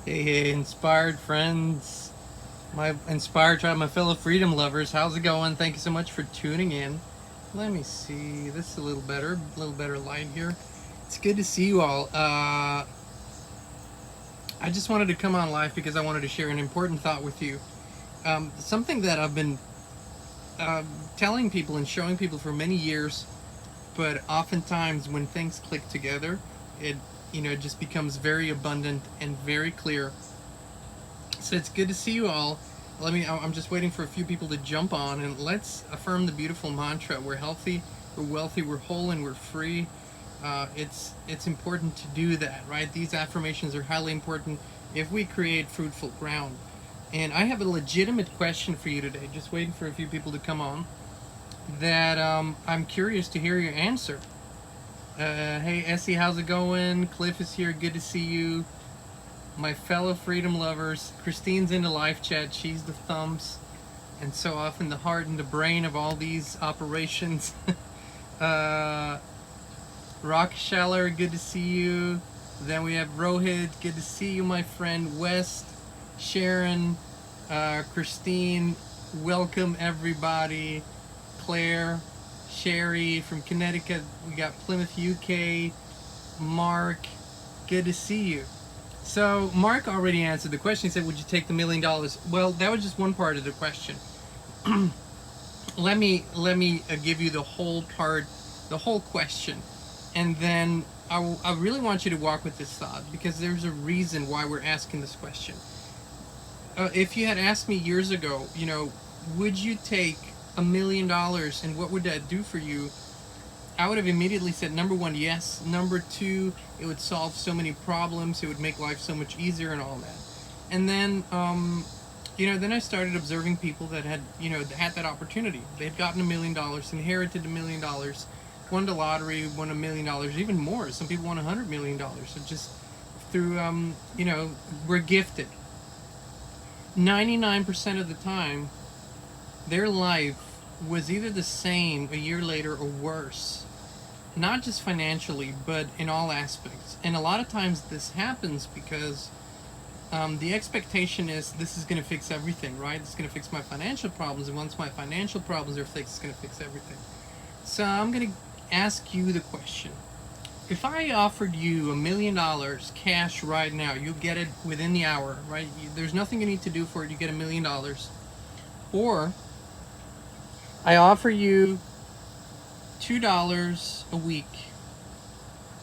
Hey, inspired friends, my inspired tribe, my fellow freedom lovers. How's it going? Thank you so much for tuning in. Let me see. This is a little better light here. It's good to see you all. I just wanted to come on live because I wanted to share an important thought with you. Something that I've been uh, telling people and showing people for many years, but oftentimes when things click together, it it just becomes very abundant and very clear. So it's good to see you all. I'm just waiting for a few people to jump on and let's affirm the beautiful mantra. We're healthy, we're wealthy, we're whole, and we're free. It's important to do that, right? These affirmations are highly important if we create fruitful ground. And I have a legitimate question for you today, just waiting for a few people to come on, that I'm curious to hear your answer. Hey, Essie, how's it going? Cliff is here, good to see you. My fellow freedom lovers, Christine's in the live chat. She's the thumbs, and so often the heart and the brain of all these operations. uh, Rock Shaller, good to see you. Then we have Rohit, good to see you, my friend. West, Sharon, Christine, welcome everybody. Claire, Sherry from Connecticut. We got Plymouth, UK. Mark, good to see you. So Mark already answered the question. He said, "Would you take the $1 million?" Well, that was just one part of the question. Let me give you the whole part, the whole question, and then I really want you to walk with this thought because there's a reason why we're asking this question. If you had asked me years ago, would you take $1 million and what would that do for you? I would have immediately said number one, yes. Number two, it would solve so many problems. It would make life so much easier and all that. And then, then I started observing people that had, that had that opportunity. They had gotten $1 million, inherited $1 million, won the lottery, won $1 million, even more. Some people won $100 million. So just through, we're gifted. 99% of the time, their life was either the same a year later or worse, not just financially but in all aspects. And a lot of times this happens because the expectation is this is going to fix everything, right? It's going to fix my financial problems, and once my financial problems are fixed, it's going to fix everything. So I'm going to ask you the question. If I offered you $1 million cash right now, you get it within the hour, right? There's nothing you need to do for it. You get $1 million. Or I offer you $2 a week,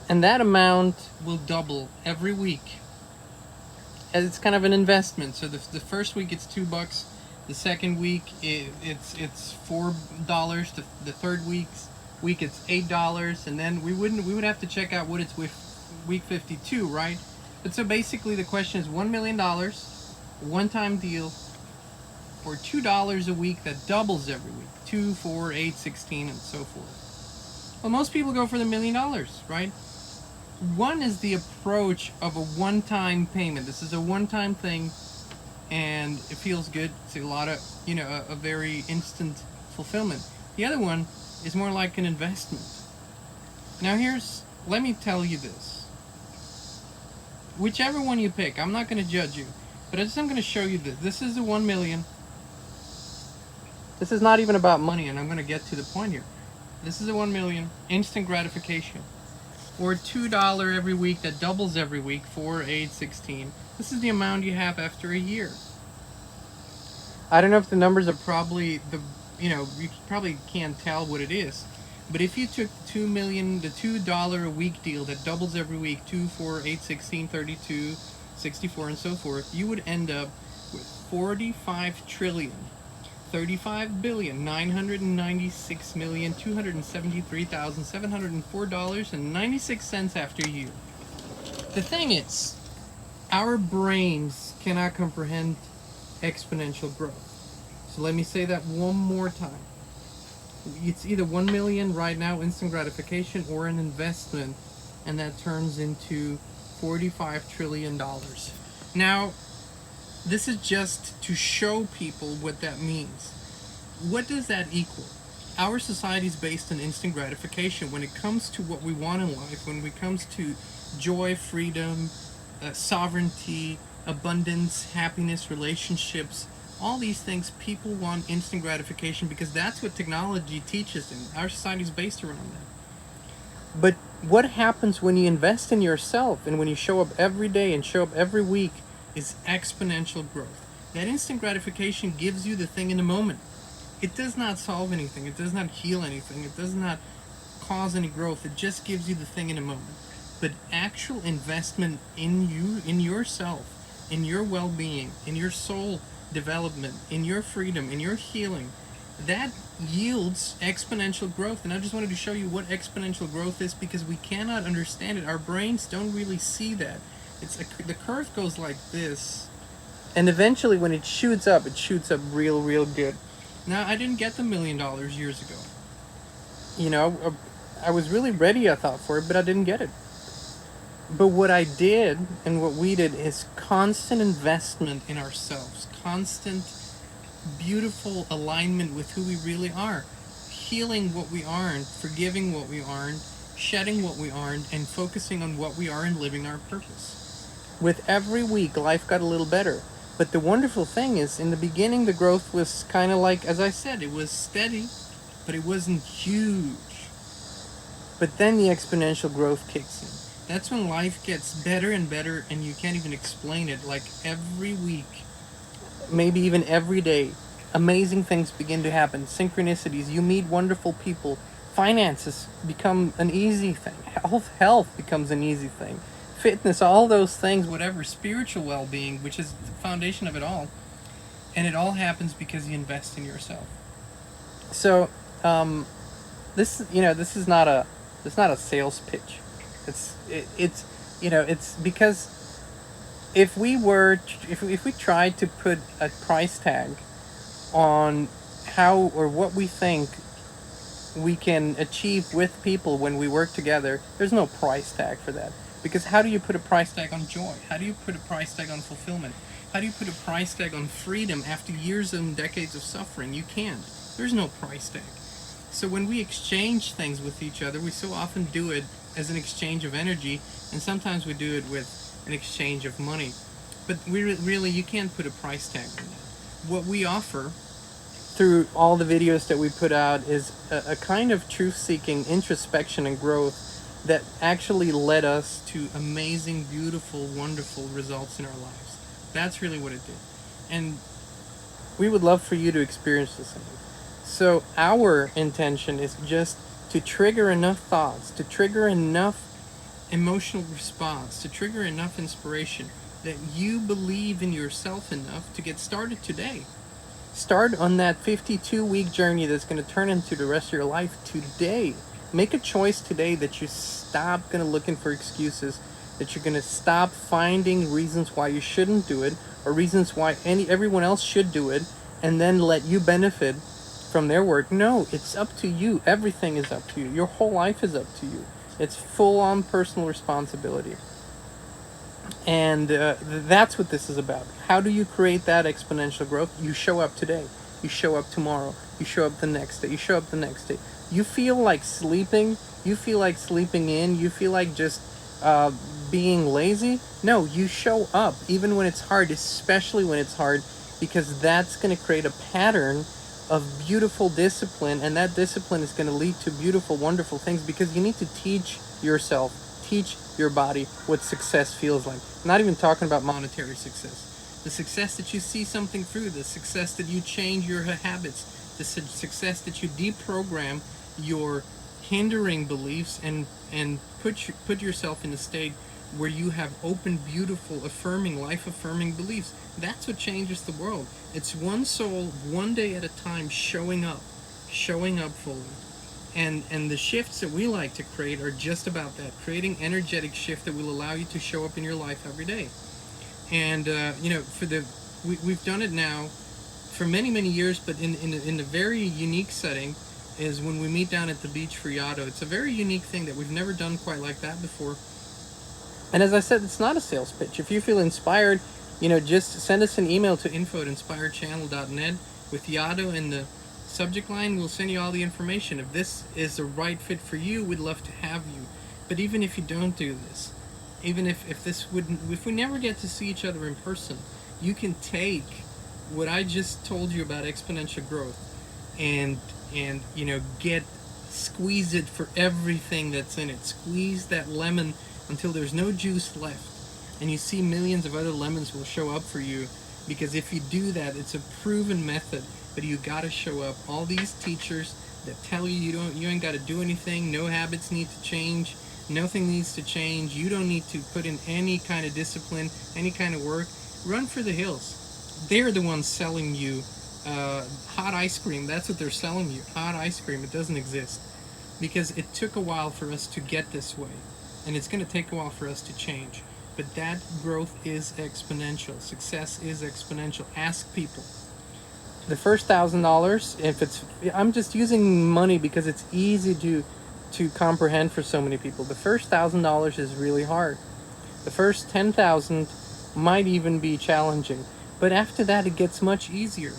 and that amount will double every week. As it's kind of an investment. So the first week it's $2. The second week it's $4. The third week it's $8, and then we would have to check out what it's with week 52, right? But so basically the question is $1 million, one time deal, for $2 a week that doubles every week. 2, 4, 8, 16, and so forth. Well, most people go for the $1 million, right? One is the approach of a one-time payment. This is a one-time thing, and it feels good. It's a lot of, a very instant fulfillment. The other one is more like an investment. Now let me tell you this. Whichever one you pick, I'm not going to judge you, but I'm going to show you this. This is the 1 million. This is not even about money, and I'm going to get to the point here. This is a 1 million, instant gratification. Or $2 every week that doubles every week, 4, 8, 16. This is the amount you have after a year. I don't know if the numbers are probably you probably can't tell what it is. But if you took the $2 a week deal that doubles every week, 2, 4, 8, 16, 32, 64, and so forth, you would end up with 45 trillion. 35,996,273,704.96 after a year. The thing is, our brains cannot comprehend exponential growth. So let me say that one more time. It's either 1 million right now, instant gratification, or an investment, and that turns into $45 trillion. Now, this is just to show people what that means. What does that equal? Our society is based on instant gratification. When it comes to what we want in life, when it comes to joy, freedom, sovereignty, abundance, happiness, relationships, all these things. People want instant gratification because that's what technology teaches them. Our society is based around that. But what happens when you invest in yourself and when you show up every day and show up every week is exponential growth. That instant gratification gives you the thing in the moment. It does not solve anything. It does not heal anything. It does not cause any growth. It just gives you the thing in a moment. But actual investment in you, in yourself, in your well-being, in your soul development, in your freedom, in your healing, that yields exponential growth. And I just wanted to show you what exponential growth is because we cannot understand it. Our brains don't really see that. The curve goes like this, and eventually when it shoots up real good. Now, I didn't get the $1 million years ago. You know, I was really ready, I thought, for it, but I didn't get it. But what I did and what we did is constant investment in ourselves, constant beautiful alignment with who we really are, healing what we aren't, forgiving what we aren't, shedding what we aren't, and focusing on what we are and living our purpose. With every week, life got a little better. But the wonderful thing is, in the beginning, the growth was kind of like, as I said, it was steady, but it wasn't huge. But then the exponential growth kicks in. That's when life gets better and better, and you can't even explain it. Like every week, maybe even every day, amazing things begin to happen. Synchronicities, you meet wonderful people. Finances become an easy thing. Health becomes an easy thing. Fitness, all those things, whatever, spiritual well-being, which is the foundation of it all. And it all happens because you invest in yourself. So, this is not a sales pitch. It's because if we tried to put a price tag on how or what we think we can achieve with people when we work together, there's no price tag for that. Because how do you put a price tag on joy? How do you put a price tag on fulfillment? How do you put a price tag on freedom after years and decades of suffering? You can't. There's no price tag. So when we exchange things with each other, we so often do it as an exchange of energy, and sometimes we do it with an exchange of money. But really, you can't put a price tag on that. What we offer through all the videos that we put out is a kind of truth-seeking introspection and growth that actually led us to amazing, beautiful, wonderful results in our lives. That's really what it did. And we would love for you to experience the same. So our intention is just to trigger enough thoughts, to trigger enough emotional response, to trigger enough inspiration that you believe in yourself enough to get started today. Start on that 52-week journey that's going to turn into the rest of your life today. Make a choice today that you stop looking for excuses, that you're going to stop finding reasons why you shouldn't do it or reasons why everyone else should do it and then let you benefit from their work. No, it's up to you. Everything is up to you. Your whole life is up to you. It's full-on personal responsibility. And that's what this is about. How do you create that exponential growth? You show up today. You show up tomorrow. You show up the next day. You show up the next day. You feel like sleeping. You feel like sleeping in. You feel like just being lazy. No, you show up even when it's hard, especially when it's hard, because that's going to create a pattern of beautiful discipline, and that discipline is going to lead to beautiful, wonderful things because you need to teach yourself, teach your body what success feels like. I'm not even talking about monetary success. The success that you see something through, the success that you change your habits, the success that you deprogram your hindering beliefs and put yourself in a state where you have open, beautiful, affirming, life-affirming beliefs. That's what changes the world. It's one soul, one day at a time, showing up fully. And the shifts that we like to create are just about that, creating energetic shift that will allow you to show up in your life every day. And we've done it now for many, many years, but in a very unique setting is when we meet down at the beach for Yado. It's a very unique thing that we've never done quite like that before. And as I said, it's not a sales pitch. If you feel inspired, just send us an email to info@inspiredchannel.net with Yado in the subject line. We'll send you all the information. If this is the right fit for you, we'd love to have you. But even if you don't do this, even if we never get to see each other in person, you can take what I just told you about exponential growth and get squeeze it for everything that's in it. Squeeze that lemon until there's no juice left, and you see millions of other lemons will show up for you, because if you do that, it's a proven method. But you got to show up. All these teachers that tell you you ain't got to do anything, no habits need to change, nothing needs to change, you don't need to put in any kind of discipline, any kind of work, run for the hills. They're the ones selling you hot ice cream. That's what they're selling you, hot ice cream. It doesn't exist, because it took a while for us to get this way, and it's going to take a while for us to change. But that growth is exponential. Success is exponential. Ask people. The first $1,000, if it's, I'm just using money because it's easy to comprehend for so many people. The first $1,000 is really hard. The first 10,000 might even be challenging, but after that it gets much easier.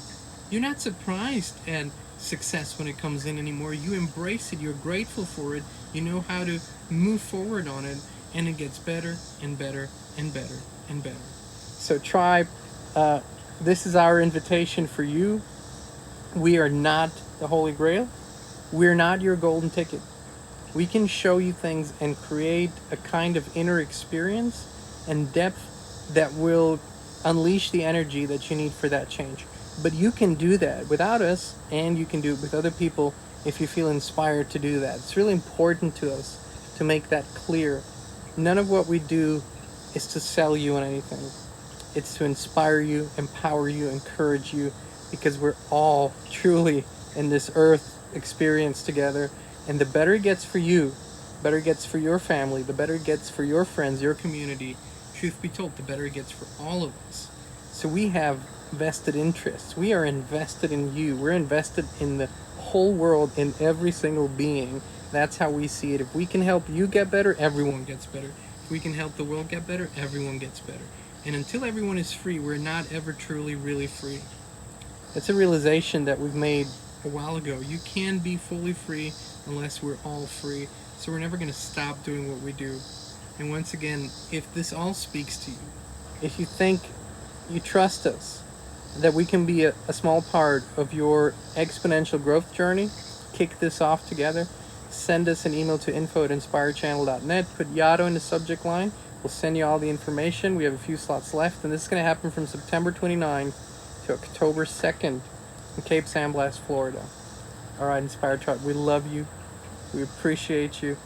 You're not surprised at success when it comes in anymore. You embrace it. You're grateful for it. You know how to move forward on it, and it gets better and better and better and better. So tribe, this is our invitation for you. We are not the Holy Grail. We're not your golden ticket. We can show you things and create a kind of inner experience and depth that will unleash the energy that you need for that change. But you can do that without us, and you can do it with other people if you feel inspired to do that. It's really important to us to make that clear. None of what we do is to sell you on anything. It's to inspire you, empower you, encourage you, because we're all truly in this earth experience together. And the better it gets for you, the better it gets for your family, the better it gets for your friends, your community, truth be told, the better it gets for all of us. So we have vested interests. We are invested in you. We're invested in the whole world, in every single being. That's how we see it. If we can help you get better, everyone gets better. If we can help the world get better, everyone gets better. And until everyone is free, we're not ever truly, really free. It's a realization that we've made a while ago. You can be fully free unless we're all free. So we're never going to stop doing what we do. And once again, if this all speaks to you, if you think you trust us, that we can be a small part of your exponential growth journey, kick this off together, send us an email to info@inspirechannel.net, put Yato in the subject line. We'll send you all the information. We have a few slots left, and this is going to happen from September 29 to October 2nd in Cape San Blas, Florida. All right, Inspired Tribe, we love you. We appreciate you.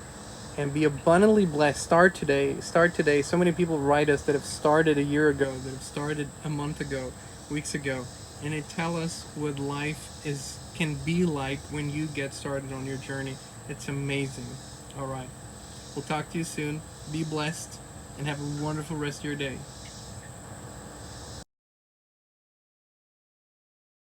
And be abundantly blessed. Start today. Start today. So many people write us that have started a year ago, that have started a month ago, weeks ago, and they tell us what life can be like when you get started on your journey. It's amazing. All right. We'll talk to you soon. Be blessed and have a wonderful rest of your day.